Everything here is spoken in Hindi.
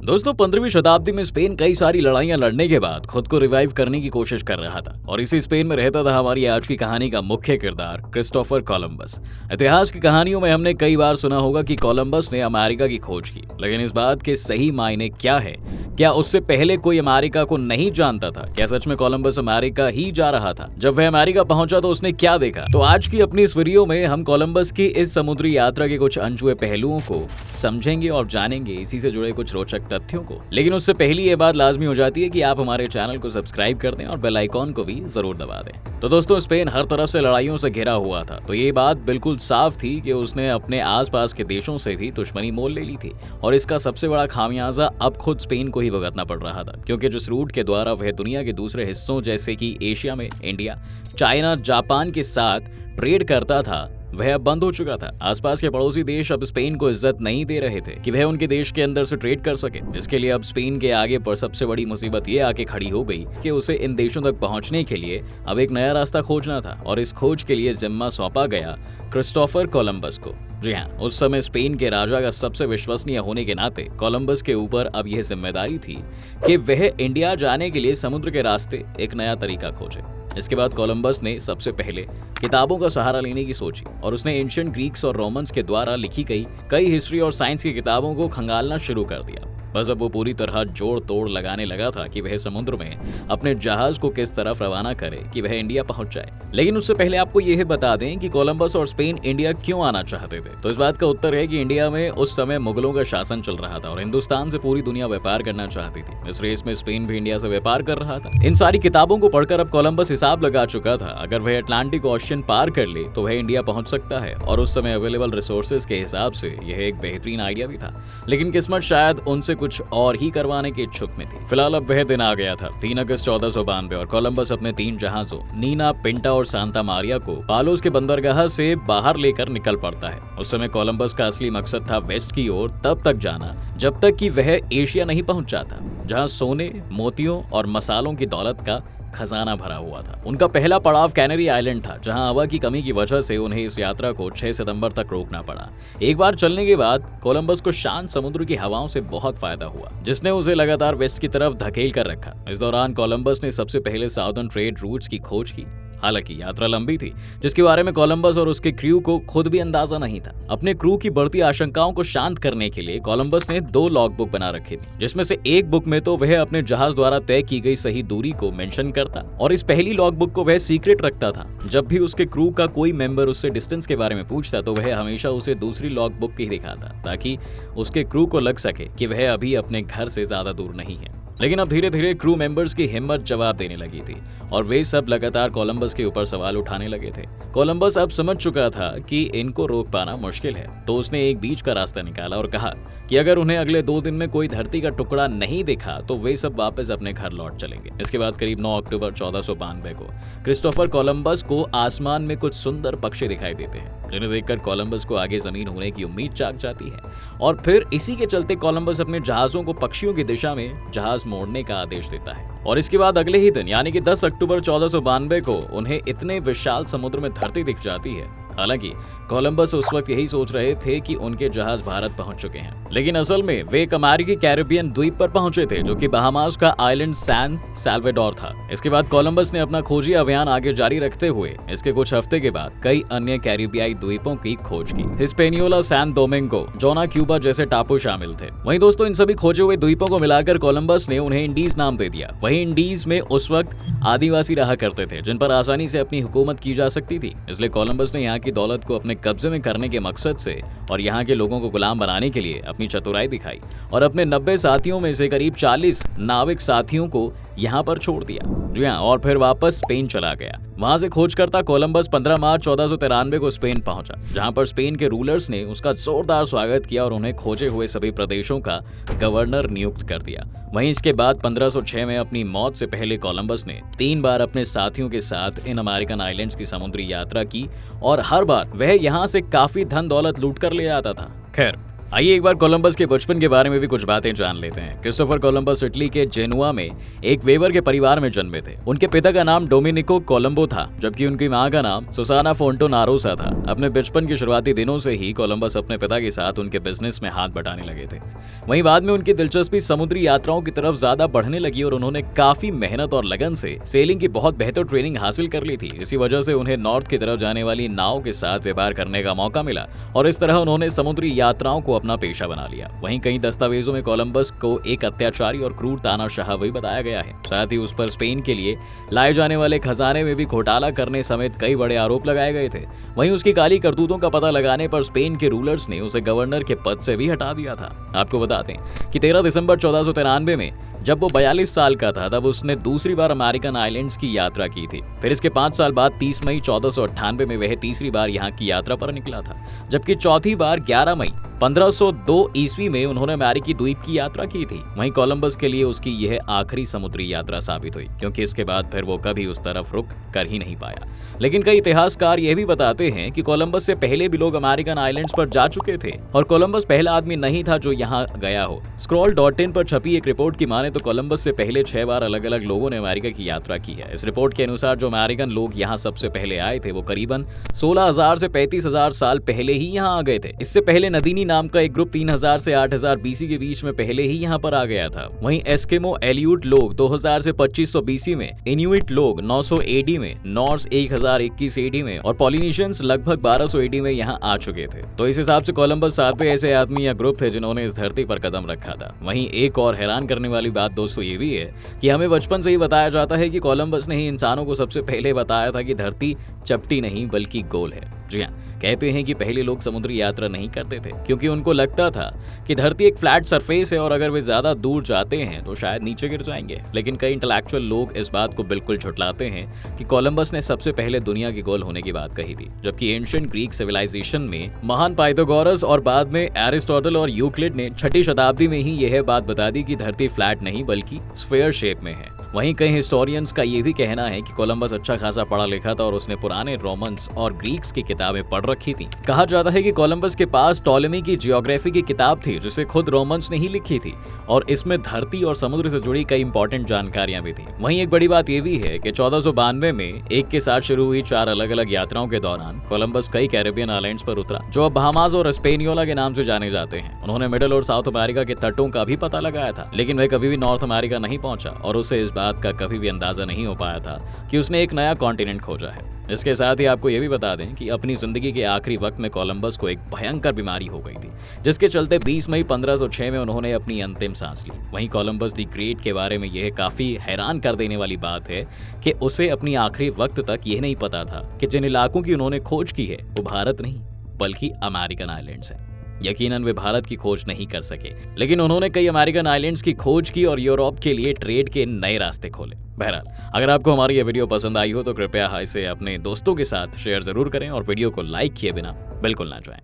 दोस्तों 15वीं शताब्दी में स्पेन कई सारी लड़ाइयां लड़ने के बाद खुद को रिवाइव करने की कोशिश कर रहा था और इसी स्पेन में रहता था हमारी आज की कहानी का मुख्य किरदार क्रिस्टोफर कोलंबस। इतिहास की कहानियों में हमने कई बार सुना होगा कि कोलंबस ने अमेरिका की खोज की, लेकिन इस बात के सही मायने क्या है? क्या उससे पहले कोई अमेरिका को नहीं जानता था? क्या सच में कोलंबस अमेरिका ही जा रहा था? जब वह अमेरिका पहुंचा तो उसने क्या देखा? तो आज की अपनी इस वीडियो में हम कोलंबस की इस समुद्री यात्रा के कुछ अनछुए पहलुओं को समझेंगे और जानेंगे इसी से जुड़े कुछ रोचक तथ्यों को। लेकिन उससे पहले ये बात लाजमी हो जाती है कि आप हमारे चैनल को सब्सक्राइब कर दें और बेल आइकॉन को भी जरूर दबा दें। तो दोस्तों, स्पेन हर तरफ से लड़ाइयों से घिरा हुआ था, तो ये बात बिल्कुल साफ थी कि उसने अपने आसपास के देशों से भी दुश्मनी मोल ले ली थी और इसका सबसे बड़ा खामियाजा अब खुद स्पेन को ही भुगतना पड़ रहा था, क्योंकि जिस रूट के द्वारा वह दुनिया के दूसरे हिस्सों जैसे कि एशिया में इंडिया, चाइना, जापान के साथ ट्रेड करता था वह अब बंद हो चुका था। आसपास के पड़ोसी देश अब स्पेन को इज्जत नहीं दे रहे थे कि वह उनके देश के अंदर से ट्रेड कर सके। इसके लिए अब स्पेन के आगे पर सबसे बड़ी मुसीबत ये आके खड़ी हो गई कि उसे इन देशों तक पहुंचने के लिए अब एक नया रास्ता खोजना था और इस खोज के लिए जिम्मा सौंपा गया क्रिस्टोफर कोलंबस को। जी हाँ, उस समय स्पेन के राजा का सबसे विश्वसनीय होने के नाते कोलंबस के ऊपर अब यह जिम्मेदारी थी कि वह इंडिया जाने के लिए समुद्र के रास्ते एक नया तरीका खोजे। इसके बाद कोलंबस ने सबसे पहले किताबों का सहारा लेने की सोची और उसने एंशिएंट ग्रीक्स और रोमन्स के द्वारा लिखी गई कई हिस्ट्री और साइंस की किताबों को खंगालना शुरू कर दिया। बस अब वो पूरी तरह जोड़ तोड़ लगाने लगा था कि वह समुद्र में अपने जहाज को किस तरफ रवाना करे कि वह इंडिया पहुंच जाए। लेकिन उससे पहले आपको यह बता दें कि कोलंबस और स्पेन इंडिया क्यों आना चाहते थे। तो इस बात का उत्तर है कि इंडिया में उस समय मुगलों का शासन चल रहा था और हिंदुस्तान से पूरी दुनिया व्यापार करना चाहती थी। इस रेस में स्पेन भी इंडिया से व्यापार कर रहा था। इन सारी किताबों को पढ़कर अब कोलंबस हिसाब लगा चुका था, अगर वह अटलांटिक ओशियन पार कर ले तो वह इंडिया पहुंच सकता है और उस समय अवेलेबल रिसोर्सेज के हिसाब से यह एक बेहतरीन आइडिया भी था। लेकिन किस्मत शायद उनसे कुछ और ही करवाने के इच्छुक में थी। फिलहाल अब वह दिन आ गया था 3 अगस्त 1492 और कोलंबस अपने 3 जहाजों नीना, पिंटा और सांता मारिया को पालोस के बंदरगाह से बाहर लेकर निकल पड़ता है। उस समय कोलंबस का असली मकसद था वेस्ट की ओर तब तक जाना जब तक कि वह एशिया नहीं पहुंच जाता, जहां सोने, मोतियों और मसालों की दौलत का खजाना भरा हुआ था। उनका पहला पड़ाव कैनरी आइलैंड था, जहां हवा की कमी की वजह से उन्हें इस यात्रा को 6 सितंबर तक रोकना पड़ा। एक बार चलने के बाद कोलंबस को शांत समुद्र की हवाओं से बहुत फायदा हुआ, जिसने उसे लगातार वेस्ट की तरफ धकेल कर रखा। इस दौरान कोलंबस ने सबसे पहले साउदर्न ट्रेड रूट्स की खोज की। हालांकि यात्रा लंबी थी, जिसके बारे में कोलंबस और उसके क्रू को खुद भी अंदाजा नहीं था। अपने क्रू की बढ़ती आशंकाओं को शांत करने के लिए कोलंबस ने 2 लॉग बुक बना रखी थी, जिसमें से एक बुक में तो वह अपने जहाज द्वारा तय की गई सही दूरी को मेंशन करता और इस पहली लॉग बुक को वह सीक्रेट रखता था। जब भी उसके क्रू का कोई मेंबर उससे डिस्टेंस के बारे में पूछता तो वह हमेशा उसे दूसरी लॉग बुक ही दिखाता, ताकि उसके क्रू को लग सके कि वह अभी अपने घर से ज्यादा दूर नहीं है। लेकिन अब धीरे धीरे क्रू मेंबर्स की हिम्मत जवाब देने लगी थी और वे सब लगातार कोलंबस के ऊपर सवाल उठाने लगे थे। कोलंबस अब समझ चुका था कि इनको रोक पाना मुश्किल है, तो उसने एक बीच का रास्ता निकाला और कहा कि अगर उन्हें अगले 2 दिन में कोई धरती का टुकड़ा नहीं दिखा तो वे सब वापस अपने घर लौट चलेंगे। इसके बाद करीब 9 अक्टूबर 1492 को क्रिस्टोफर कोलंबस को आसमान में कुछ सुंदर पक्षी दिखाई देते हैं, जिन्हें देखकर कोलंबस को आगे जमीन होने की उम्मीद जाग जाती है और फिर इसी के चलते कोलंबस अपने जहाजों को पक्षियों की दिशा में जहाज मोड़ने का आदेश देता है। और इसके बाद अगले ही दिन यानी कि 10 अक्टूबर 1492 को उन्हें इतने विशाल समुद्र में धरती दिख जाती है। हालांकि कोलंबस उस वक्त यही सोच रहे थे कि उनके जहाज भारत पहुंच चुके हैं, लेकिन असल में वे एक अमेरिकी कैरिबियन द्वीप पर पहुंचे थे, जो कि बहामास का आइलैंड सैन साल्वाडोर था। इसके बाद कोलंबस ने अपना खोजी अभियान आगे जारी रखते हुए इसके कुछ हफ्ते के बाद कई अन्य कैरिबियाई द्वीपों की खोज की। हिस्पेनियोला, सैन डोमिंगो, जोना, क्यूबा जैसे टापू शामिल थे। वहीं दोस्तों, इन सभी खोजे हुए द्वीपों को मिलाकर कोलंबस ने उन्हें इंडीज नाम दे दिया। वहीं इंडीज में उस वक्त आदिवासी रहा करते थे, जिन पर आसानी से अपनी हुकूमत की जा सकती थी। इसलिए कोलंबस ने यहाँ की दौलत को अपने कब्जे में करने के मकसद से और यहाँ के लोगों को गुलाम बनाने के लिए अपनी चतुराई दिखाई और अपने 90 साथियों में से करीब 40 नाविक साथियों को यहाँ पर छोड़ दिया। जी हाँ, और फिर वापस स्पेन चला गया। वहां से खोजकर्ता कोलंबस 15 मार्च 1493 को स्पेन पहुंचा, जहां पर स्पेन के रूलर्स ने उसका जोरदार स्वागत किया और उन्हें खोजे हुए सभी प्रदेशों का गवर्नर नियुक्त कर दिया। वहीं इसके बाद 1506 में अपनी मौत से पहले कोलंबस ने 3 बार अपने साथियों के साथ इन अमेरिकन आइलैंड्स की समुद्री यात्रा की और हर बार वह यहाँ से काफी धन दौलत लूट कर ले आता था। खैर, आइए एक बार कोलंबस के बचपन के बारे में भी कुछ बातें जान लेते हैं। क्रिस्टोफर कोलंबस इटली के जेनुआ में एक वेवर के परिवार में जन्मे थे। उनके पिता का नाम डोमिनिको कोलंबो था, जबकि उनकी मां का नाम सुसाना फोंटोनारोसा था। अपने बचपन के शुरुआती दिनों से ही कोलंबस अपने पिता के साथ उनके बिजनेस में हाथ बटाने लगे थे। वहीं बाद में उनकी दिलचस्पी समुद्री यात्राओं की तरफ ज्यादा बढ़ने लगी और उन्होंने काफी मेहनत और लगन से सेलिंग की बहुत बेहतर ट्रेनिंग हासिल कर ली थी। इसी वजह से उन्हें नॉर्थ की तरफ जाने वाली नाव के साथ व्यापार करने का मौका मिला और इस तरह उन्होंने समुद्री यात्राओं को अपना पेशा बना लिया। वहीं कई दस्तावेजों में कोलंबस को एक अत्याचारी और क्रूर तानाशाह भी बताया गया है। साथ ही उस पर स्पेन के लिए लाए जाने वाले खजाने में भी घोटाला करने समेत कई बड़े आरोप लगाए गए थे। वहीं उसकी काली करतूतों का पता लगाने पर स्पेन के रूलर्स ने उसे गवर्नर के पद से भी हटा दिया था। आपको बता दें कि 13 दिसंबर 1493 में जब वो 42 साल का था, तब उसने दूसरी बार अमेरिकन आइलैंड्स की यात्रा की थी। फिर इसके 5 साल बाद 30 मई 1498 में वह तीसरी बार यहाँ की यात्रा पर निकला था, जबकि चौथी बार 11 मई 1502 ईस्वी में उन्होंने अमेरिकी द्वीप की यात्रा की थी। वहीं कोलंबस के लिए उसकी यह आखिरी समुद्री यात्रा साबित हुई, क्योंकि इसके बाद फिर वो कभी उस तरफ रुक कर ही नहीं पाया। लेकिन कई इतिहासकार यह भी बताते हैं कि कोलंबस से पहले भी लोग अमेरिकन आइलैंड्स पर जा चुके थे और कोलंबस पहला आदमी नहीं था जो यहाँ गया हो। Scroll.in पर छपी एक रिपोर्ट की माने तो कोलंबस से पहले 6 बार अलग अलग लोगों ने अमेरिका की यात्रा की है। इस रिपोर्ट के अनुसार जो अमेरिकन लोग यहाँ सबसे पहले आए थे वो करीबन 16,000 से 35,000 साल पहले ही यहाँ आ गए थे। इससे पहले नदीनी नाम का एक ग्रुप 3,000 से 8,000 बीसी के बीच में पहले ही यहाँ पर आ गया था। वहीं एस्किमो एलियूट लोग 2000 से 2500 बीसी में, इन्यूइट लोग 900 एडी में, नॉर्स 1021 एडी में और पॉलिनेशियंस लगभग 1200 एडी में यहाँ आ चुके थे। तो इस हिसाब से कोलंबस 7वें ऐसे आदमी या ग्रुप थे जिन्होंने इस धरती पर कदम रखा था। वहीं एक और हैरान करने वाली बात दोस्तों ये भी है कि हमें बचपन से ही बताया जाता है कि कोलंबस ने ही इंसानों को सबसे पहले बताया था कि धरती चपटी नहीं बल्कि गोल है। जी हाँ, कहते हैं कि पहले लोग समुद्री यात्रा नहीं करते थे क्योंकि उनको लगता था कि धरती एक फ्लैट सरफेस है और अगर वे ज्यादा दूर जाते हैं तो शायद नीचे गिर जाएंगे। लेकिन कई इंटेलेक्चुअल लोग इस बात को बिल्कुल झुठलाते हैं कि कोलंबस ने सबसे पहले दुनिया की गोल होने की बात कही थी, जबकि एंशिएंट ग्रीक सिविलाइजेशन में महान पाइथागोरस और बाद में एरिस्टोटल और यूक्लिड ने 6ठी शताब्दी में ही यह बात बता दी कि धरती फ्लैट नहीं बल्कि स्फीयर शेप में है। वहीं कई हिस्टोरियंस का ये भी कहना है कि कोलंबस अच्छा खासा पढ़ा लिखा था और उसने पुराने रोमन्स और ग्रीक्स की किताबें पढ़ रखी थी। कहा जाता है कि कोलंबस के पास टॉलेमी की जियोग्राफी की किताब थी जिसे खुद रोमन्स ने ही लिखी थी और इसमें धरती और समुद्र से जुड़ी कई इंपॉर्टेंट जानकारियां भी थी। वहीं एक बड़ी बात यह भी है कि 1492 में एक के साथ शुरू हुई 4 अलग अलग यात्राओं के दौरान कोलंबस कई कैरेबियन आइलैंड्स पर उतरा जो अब बहामास और हिस्पेनियोला के नाम से जाने जाते हैं। उन्होंने मिडिल और साउथ अमेरिका के तटों का भी पता लगाया था, लेकिन वह कभी भी नॉर्थ अमेरिका नहीं पहुंचा और उसे इस बात का कभी भी अंदाजा नहीं हो पाया था कि उसने एक नया कॉन्टिनेंट खोजा है। इसके साथ ही आपको यह भी बता दें कि अपनी जिंदगी के आखिरी वक्त में कोलंबस को एक भयंकर बीमारी हो गई थी, जिसके चलते 20 मई 1506 में उन्होंने अपनी अंतिम सांस ली। वहीं कोलंबस द ग्रेट के बारे में यह काफी हैरान कर देने वाली बात है कि उसे अपनी आखिरी वक्त तक यह नहीं पता था कि जिन इलाकों की उन्होंने खोज की है वो भारत नहीं बल्कि अमेरिकन आइलैंड्स हैं। यकीनन वे भारत की खोज नहीं कर सके, लेकिन उन्होंने कई अमेरिकन आइलैंड्स की खोज की और यूरोप के लिए ट्रेड के नए रास्ते खोले। बहरहाल, अगर आपको हमारी ये वीडियो पसंद आई हो तो कृपया इसे अपने दोस्तों के साथ शेयर जरूर करें और वीडियो को लाइक किए बिना बिल्कुल ना जाएं।